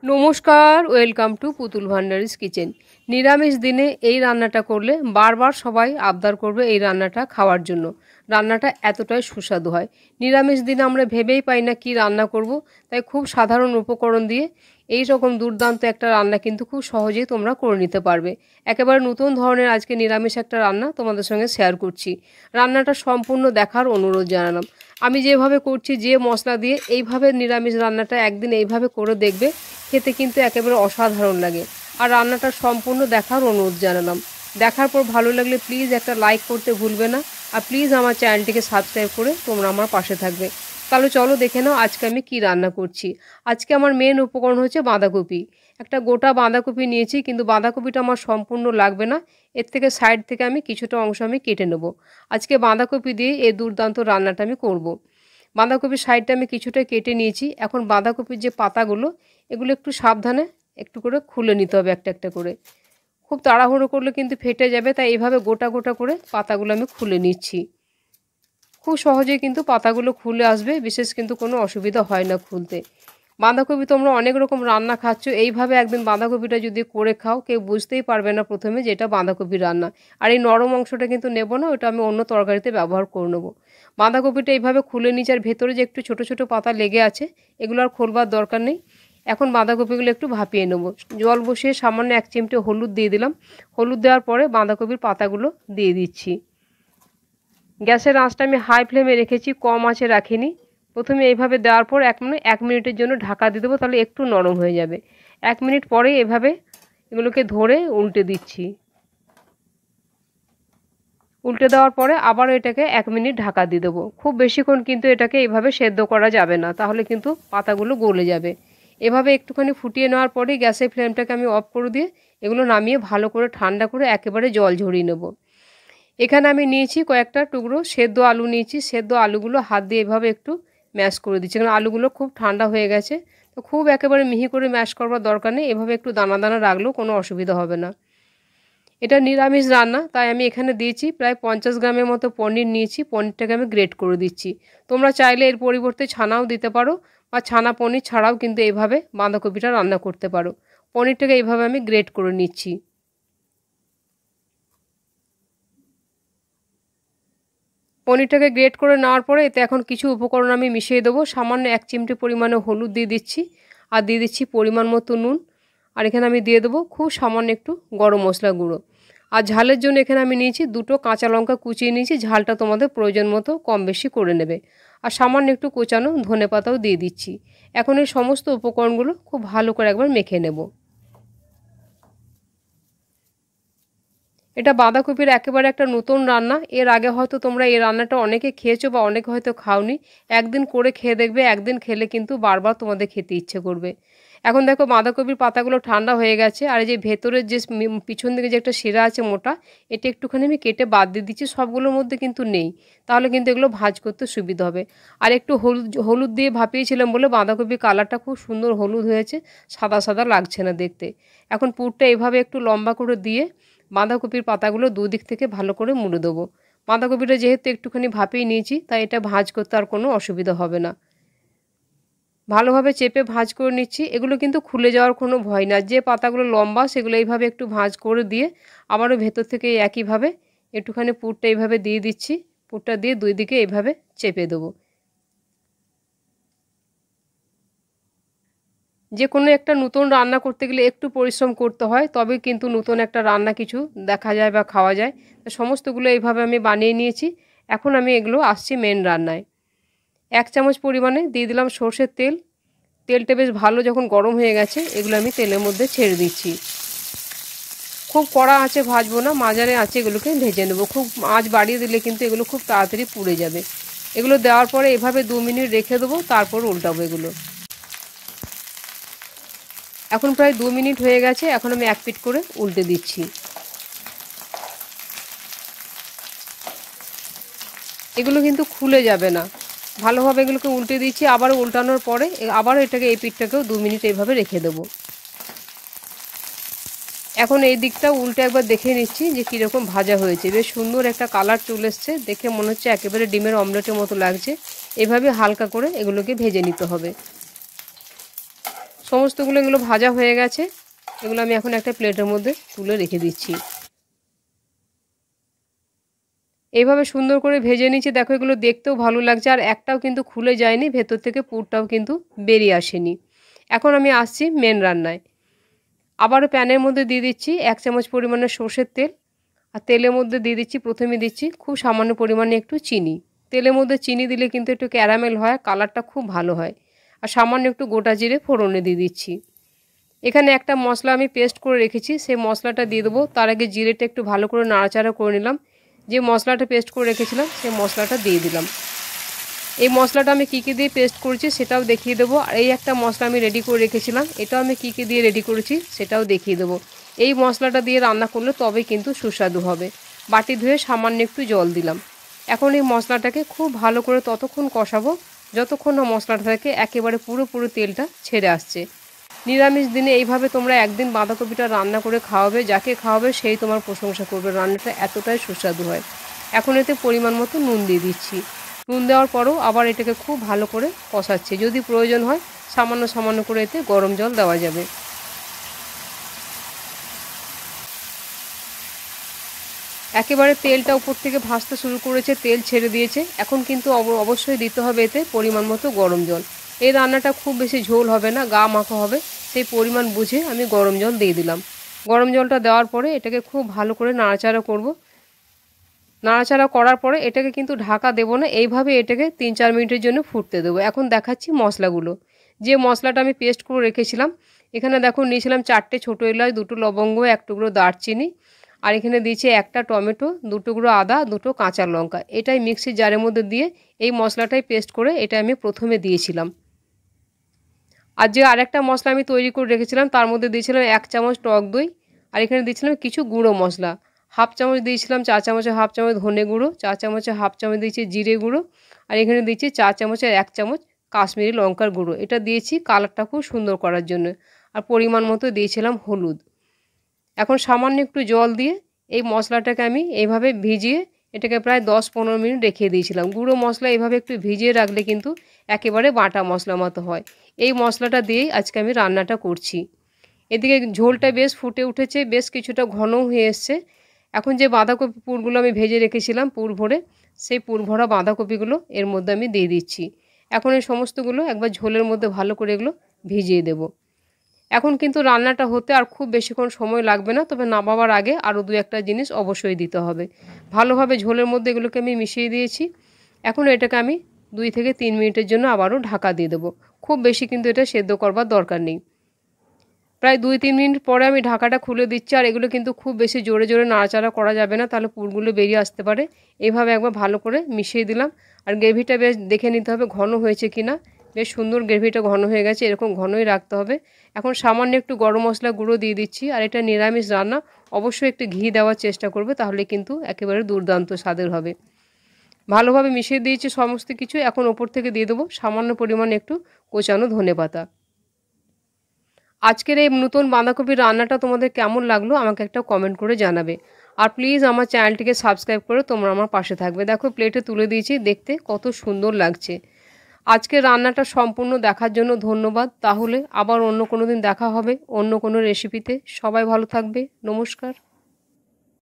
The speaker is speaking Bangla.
নমস্কার, ওয়েলকাম টু পুতুল ভান্ডারিস কিচেন। নিরামিষ দিনে এই রান্নাটা করলে বারবার সবাই আবদার করবে এই রান্নাটা খাওয়ার জন্য। রান্নাটা এতটাই সুস্বাদু হয়। নিরামিষ দিনে আমরা ভেবেই পাই না কি রান্না করব, তাই খুব সাধারণ উপকরণ দিয়ে এই রকম দুর্দান্ত একটা রান্না কিন্তু খুব সহজেই তোমরা করে নিতে পারবে। একেবারে নতুন ধরনের আজকে নিরামিষ একটা রান্না তোমাদের সঙ্গে শেয়ার করছি। রান্নাটা সম্পূর্ণ দেখার অনুরোধ জানালাম। আমি যেভাবে করছি, যে মশলা দিয়ে, এইভাবে নিরামিষ রান্নাটা একদিন এইভাবে করে দেখবে, খেতে কিন্তু একেবারে অসাধারণ লাগে। আর রান্নাটা সম্পূর্ণ দেখার অনুরোধ জানালাম। দেখার পর ভালো লাগলে প্লিজ একটা লাইক করতে ভুলবে না, আর প্লিজ আমার চ্যানেলটিকে সাবস্ক্রাইব করে তোমরা আমার পাশে থাকবে। তাহলে চলো দেখে নাও আজকে আমি কি রান্না করছি। আজকে আমার মেন উপকরণ হচ্ছে বাঁধাকপি। একটা গোটা বাঁধাকপি নিয়েছি, কিন্তু বাঁধাকপিটা আমার সম্পূর্ণ লাগবে না, এর থেকে সাইড থেকে আমি কিছুটা অংশ আমি কেটে নেব। আজকে বাঁধাকপি দিয়ে এই দুর্দান্ত রান্নাটা আমি করব। বাঁধাকপির সাইডটা আমি কিছুটা কেটে নিয়েছি। এখন বাঁধাকপির যে পাতাগুলো, এগুলো একটু সাবধানে একটু করে খুলে নিতে হবে একটা একটা করে। খুব তাড়াহুড়ো করলে কিন্তু ফেটে যাবে, তাই এইভাবে গোটা গোটা করে পাতাগুলো আমি খুলে নিচ্ছি। খুব সহজেই কিন্তু পাতাগুলো খুলে আসবে, বিশেষ কিন্তু কোনো অসুবিধা হয় না খুলতে। বাঁধাকপি তোমরা অনেক রকম রান্না খাচ্ছ, এইভাবে একদিন বাঁধাকপিটা যদি করে খাও, কেউ বুঝতেই পারবে না প্রথমে যে এটা বাঁধাকপির রান্না। আর এই নরম অংশটা কিন্তু নেব না, ওটা আমি অন্য তরকারিতে ব্যবহার করে নেবো। বাঁধাকপিটা এইভাবে খুলে নিচে, আর ভেতরে যে একটু ছোট ছোট পাতা লেগে আছে, এগুলো আর খোলবার দরকার নেই। এখন বাঁধাকপিগুলো একটু ভাপিয়ে নেব। জল বসিয়ে সামান্য 1 চিমটে হলুদ দিয়ে দিলাম। হলুদ দেওয়ার পরে বাঁধাকপির পাতাগুলো দিয়ে দিচ্ছি। গ্যাসের আঁচটা আমি হাই ফ্লেমে রেখেছি, কম আঁচে রাখিনি। প্রথমে এইভাবে দেওয়ার পর 1 মিনিটের জন্য ঢাকা দিয়ে দেবো, তাহলে একটু নরম হয়ে যাবে। 1 মিনিট পরে এভাবে এগুলোকে ধরে উল্টে দিচ্ছি। উল্টে দেওয়ার পরে আবারও এটাকে 1 মিনিট ঢাকা দিয়ে দেবো। খুব বেশিক্ষণ কিন্তু এটাকে এইভাবে সেদ্ধ করা যাবে না, তাহলে কিন্তু পাতাগুলো গলে যাবে। এভাবে একটুখানি ফুটিয়ে নেওয়ার পরেই গ্যাসের ফ্লেমটাকে আমি অফ করে দিয়ে এগুলো নামিয়ে ভালো করে ঠান্ডা করে একেবারে জল ঝরিয়ে নেব। এখানে আমি নিয়েছি কয়েকটা টুকরো সেদ্ধ আলু নিয়েছি। সেদ্ধ আলুগুলো হাত দিয়ে এভাবে একটু ম্যাশ করে দিচ্ছি, কারণ আলুগুলো খুব ঠান্ডা হয়ে গেছে। তো খুব একেবারে মিহি করে ম্যাশ করবার দরকার নেই, এভাবে একটু দানা দানা রাখলেও কোনো অসুবিধা হবে না। এটা নিরামিষ রান্না, তাই আমি এখানে দিয়েছি প্রায় 50 গ্রামের মতো পনির নিয়েছি। পনিরটাকে আমি গ্রেট করে দিচ্ছি। তোমরা চাইলে এর পরিবর্তে ছানাও দিতে পারো, বা ছানা পনির ছাড়াও কিন্তু এইভাবে বাঁধাকপিটা রান্না করতে পারো। পনিরটাকে এইভাবে আমি গ্রেট করে নিচ্ছি। পনিরটাকে গ্রেট করে নেওয়ার পরে এতে এখন কিছু উপকরণ আমি মিশিয়ে দেবো। সামান্য 1 চিমটে পরিমাণে হলুদ দিয়ে দিচ্ছি, আর দিয়ে দিচ্ছি পরিমাণ মতো নুন। আর এখানে আমি দিয়ে দেবো খুব সামান্য একটু গরম মশলা গুঁড়ো। আর ঝালের জন্য এখানে আমি নিয়েছি 2টো কাঁচা লঙ্কা কুচিয়ে নিয়েছি। ঝালটা তোমাদের প্রয়োজন মতো কম বেশি করে নেবে। আর সামান্য একটু কোচানো ধনেপাতাও দিয়ে দিচ্ছি। এখন এই সমস্ত উপকরণগুলো খুব ভালো করে একবার মেখে নেব। এটা বাঁধাকপির একেবারে একটা নতুন রান্না। এর আগে হয়তো তোমরা এই রান্নাটা অনেকে খেয়েছো, বা অনেকে হয়তো খাওনি। একদিন করে খেয়ে দেখবে, একদিন খেলে কিন্তু বারবার তোমাদের খেতে ইচ্ছে করবে। এখন দেখো বাঁধাকপির পাতাগুলো ঠান্ডা হয়ে গেছে, আর এই যে ভেতরের যে পিছন দিকে যে একটা শিরা আছে মোটা, এটা একটুখানি আমি কেটে বাদ দিয়ে দিচ্ছি। সবগুলোর মধ্যে কিন্তু নেই, তাহলে কিন্তু এগুলো ভাজ করতে সুবিধা হবে। আর একটু হলুদ দিয়ে ভাপিয়েছিলাম বলে বাঁধাকপির কালারটা খুব সুন্দর হলুদ হয়েছে, সাদা সাদা লাগছে না দেখতে। এখন পুরটা এভাবে একটু লম্বা করে দিয়ে বাঁধাকপির পাতাগুলো দুদিক থেকে ভালো করে মুড়ে দেবো। বাঁধাকপিটা যেহেতু একটুখানি ভাপিয়ে নিয়েছি, তাই এটা ভাজ করতে আর কোনো অসুবিধা হবে না। ভালোভাবে চেপে ভাজ করে নিচ্ছি। এগুলো কিন্তু খুলে যাওয়ার কোনো ভয় না। যে পাতাগুলো লম্বা সেগুলো এইভাবে একটু ভাজ করে দিয়ে আবারও ভেতর থেকে একইভাবে একটুখানি পুরটা এইভাবে দিয়ে দিচ্ছি। পুরটা দিয়ে দুই দিকে এইভাবে চেপে দেবো। যে কোনো একটা নতুন রান্না করতে গেলে একটু পরিশ্রম করতে হয়, তবে কিন্তু নতুন একটা রান্না কিছু দেখা যায় বা খাওয়া যায়। সমস্তগুলো এইভাবে আমি বানিয়ে নিয়েছি। এখন আমি এগুলো আসছি মেন রান্নায়। 1 চামচ পরিমাণে দিয়ে দিলাম সর্ষের তেল। তেলটা বেশ ভালো যখন গরম হয়ে গেছে, এগুলো আমি তেলের মধ্যে ছেড়ে দিচ্ছি। খুব কড়া আঁচে ভাজবো না, মাঝারি আঁচে এগুলোকে ভেজে নেবো। খুব আঁচ বাড়িয়ে দিলে কিন্তু এগুলো খুব তাড়াতাড়ি পুড়ে যাবে। এগুলো দেওয়ার পরে এভাবে 2 মিনিট রেখে দেবো, তারপর উল্টাবো এগুলো। এখন প্রায় 2 মিনিট হয়ে গেছে। এখন আমি 1 পিঠ করে উল্টে দিচ্ছি। এগুলো কিন্তু খুলে যাবে না। ভালোভাবে এগুলোকে উল্টে দিচ্ছি। আবার উল্টানোর পরে আবার এটাকে এই পিঠটাকেও 2 মিনিট এইভাবে রেখে দেবো। এখন এই দিকটা উল্টে একবার দেখে নিচ্ছি যে কীরকম ভাজা হয়েছে। বেশ সুন্দর একটা কালার চলে এসছে, দেখে মনে হচ্ছে একেবারে ডিমের অমলেটের মতো লাগছে। এভাবে হালকা করে এগুলোকে ভেজে নিতে হবে। সমস্তগুলো এগুলো ভাজা হয়ে গেছে। এগুলো আমি এখন একটা প্লেটের মধ্যে তুলে রেখে দিচ্ছি। এইভাবে সুন্দর করে ভেজে নিচ্ছি। দেখো এগুলো দেখতেও ভালো লাগছে, আর একটাও কিন্তু খুলে যায়নি, ভেতর থেকে পুরটাও কিন্তু বেরিয়ে আসেনি। এখন আমি আসছি মেন রান্নায়। আবারও প্যানের মধ্যে দিয়ে দিচ্ছি 1 চামচ পরিমাণে সর্ষের তেল, আর তেলের মধ্যে দিয়ে দিচ্ছি, প্রথমে দিচ্ছি খুব সামান্য পরিমাণে একটু চিনি। তেলের মধ্যে চিনি দিলে কিন্তু একটু ক্যারামেল হয়, কালারটা খুব ভালো হয়। আর সামান্য একটু গোটা জিরে ফোড়নে দিয়ে দিচ্ছি। এখানে একটা মশলা আমি পেস্ট করে রেখেছি, সেই মশলাটা দিয়ে দেবো। তার আগে জিরেটা একটু ভালো করে নাড়াচাড়া করে নিলাম। যে মশলাটা পেস্ট করে রেখেছিলাম সেই মশলাটা দিয়ে দিলাম। এই মশলাটা আমি কী কী দিয়ে পেস্ট করেছি সেটাও দেখিয়ে দেবো। আর এই একটা মশলা আমি রেডি করে রেখেছিলাম, এটাও আমি কী কী দিয়ে রেডি করেছি সেটাও দেখিয়ে দেবো। এই মশলাটা দিয়ে রান্না করলে তবেই কিন্তু সুস্বাদু হবে। বাটি ধুয়ে সামান্য একটু জল দিলাম। এখন এই মশলাটাকে খুব ভালো করে ততক্ষণ কষাবো যতক্ষণ না মশলাটা থেকে একেবারে পুরো তেলটা ছেড়ে আসছে। নিরামিষ দিনে এইভাবে তোমরা একদিন বাঁধাকপিটা রান্না করে খাওয়াবে, যাকে খাওয়াবে সেই তোমার প্রশংসা করবে। রান্নাটা এতটাই সুস্বাদু হয়। এখন এতে পরিমাণ মতো নুন দিয়ে দিচ্ছি। নুন দেওয়ার পরও আবার এটাকে খুব ভালো করে কষাচ্ছি। যদি প্রয়োজন হয় সামান্য করে এতে গরম জল দেওয়া যাবে। একেবারে তেলটা উপর থেকে ভাসতে শুরু করেছে, তেল ছেড়ে দিয়েছে। এখন কিন্তু অবশ্যই দিতে হবে এতে পরিমাণ মতো গরম জল। এই রান্নাটা খুব বেশি ঝোল হবে না, গা মাখা হবে, সেই পরিমাণ বুঝে আমি গরম জল দিয়ে দিলাম। গরম জলটা দেওয়ার পরে এটাকে খুব ভালো করে নাড়াচাড়া করব। নাড়াচাড়া করার পরে এটাকে কিন্তু ঢাকা দেবো না, এইভাবে এটাকে 3-4 মিনিটের জন্য ফুটতে দেবো। এখন দেখাচ্ছি মশলাগুলো। যে মশলাটা আমি পেস্ট করে রেখেছিলাম, এখানে দেখো নিয়েছিলাম 4টে ছোটো এলাচ, 2টো লবঙ্গ, 1 টুকরো দারচিনি, আর এখানে দিয়েছি 1টা টমেটো, 2 টুকরো আদা, 2টো কাঁচা লঙ্কা। এটাই মিক্সির জারের মধ্যে দিয়ে এই মশলাটাই পেস্ট করে এটা আমি প্রথমে দিয়েছিলাম। আর যে আরেকটা মশলা আমি তৈরি করে রেখেছিলাম তার মধ্যে দিয়েছিলাম 1 চামচ টক দই, আর এখানে দিয়েছিলাম কিছু গুঁড়ো মশলা। 1/2 চামচ দিয়েছিলাম, 4 চামচে 1/2 চামচ ধনে গুঁড়ো, 4 চামচে 1/2 চামচ দিয়েছি জিরে গুঁড়ো, আর এখানে দিচ্ছি 4 চামচের 1 চামচ কাশ্মীরি লঙ্কার গুঁড়ো। এটা দিয়েছি কালারটা খুব সুন্দর করার জন্য। আর পরিমাণ মতো দিয়েছিলাম হলুদ। এখন সামান্য একটু জল দিয়ে এই মশলাটাকে আমি এইভাবে ভিজিয়ে এটাকে প্রায় 10-15 মিনিট রেখে দিয়েছিলাম। গুঁড়ো মশলা এইভাবে একটু ভিজিয়ে রাখলে কিন্তু একেবারে বাটা মশলা মতো হয়। এই মশলাটা দিয়েই আজকে আমি রান্নাটা করছি। এদিকে ঝোলটা বেশ ফুটে উঠেছে, বেশ কিছুটা ঘনও হয়ে এসছে। এখন যে বাঁধাকপি পুরগুলো আমি ভেজে রেখেছিলাম পুর ভরে, সেই পুর ভরা বাঁধাকপিগুলো এর মধ্যে আমি দিয়ে দিচ্ছি। এখন এই সমস্তগুলো একবার ঝোলের মধ্যে ভালো করে এগুলো ভিজিয়ে দেব। এখন কিন্তু রান্নাটা হতে আর খুব বেশিক্ষণ সময় লাগবে না, তবে নামাবার আগে আরও 2-1টা জিনিস অবশ্যই দিতে হবে। ভালোভাবে ঝোলের মধ্যে এগুলোকে আমি মিশিয়ে দিয়েছি। এখন এটাকে আমি 2 থেকে 3 মিনিটের জন্য আবারও ঢাকা দিয়ে দেবো। খুব বেশি কিন্তু এটা সেদ্ধ করবার দরকার নেই। প্রায় 2-3 মিনিট পরে আমি ঢাকাটা খুলে দিচ্ছি। আর এগুলো কিন্তু খুব বেশি জোরে নাড়াচাড়া করা যাবে না, তাহলে পুরগুলো বেরিয়ে আসতে পারে। এইভাবে একবার ভালো করে মিশিয়ে দিলাম। আর গ্রেভিটা বেশ দেখে নিতে হবে ঘন হয়েছে কিনা। বেশ সুন্দর গ্রেভিটা ঘন হয়ে গেছে, এরকম ঘনই রাখতে হবে। এখন সামান্য একটু গরম মশলা গুঁড়ো দিয়ে দিচ্ছি। আর এটা নিরামিষ রান্না, অবশ্যই একটু ঘি দেওয়ার চেষ্টা করবে, তাহলে কিন্তু একেবারে দুর্দান্ত স্বাদের হবে। ভালোভাবে মিশিয়ে দিয়েছি সমস্ত কিছু। এখন ওপর থেকে দিয়ে দেবো সামান্য পরিমাণে একটু কোচানো ধনেপাতা। আজকের এই নতুন বাঁধাকপির রান্নাটা তোমাদের কেমন লাগলো আমাকে একটা কমেন্ট করে জানাবে। আর প্লিজ আমার চ্যানেলটিকে সাবস্ক্রাইব করে তোমরা আমার পাশে থাকবে। দেখো প্লেটে তুলে দিয়েছি, দেখতে কত সুন্দর লাগছে। আজকের রান্নাটা সম্পূর্ণ দেখার জন্য ধন্যবাদ। তাহলে আবার অন্য কোনো দিন দেখা হবে অন্য কোনো রেসিপিতে। সবাই ভালো থাকবে। নমস্কার।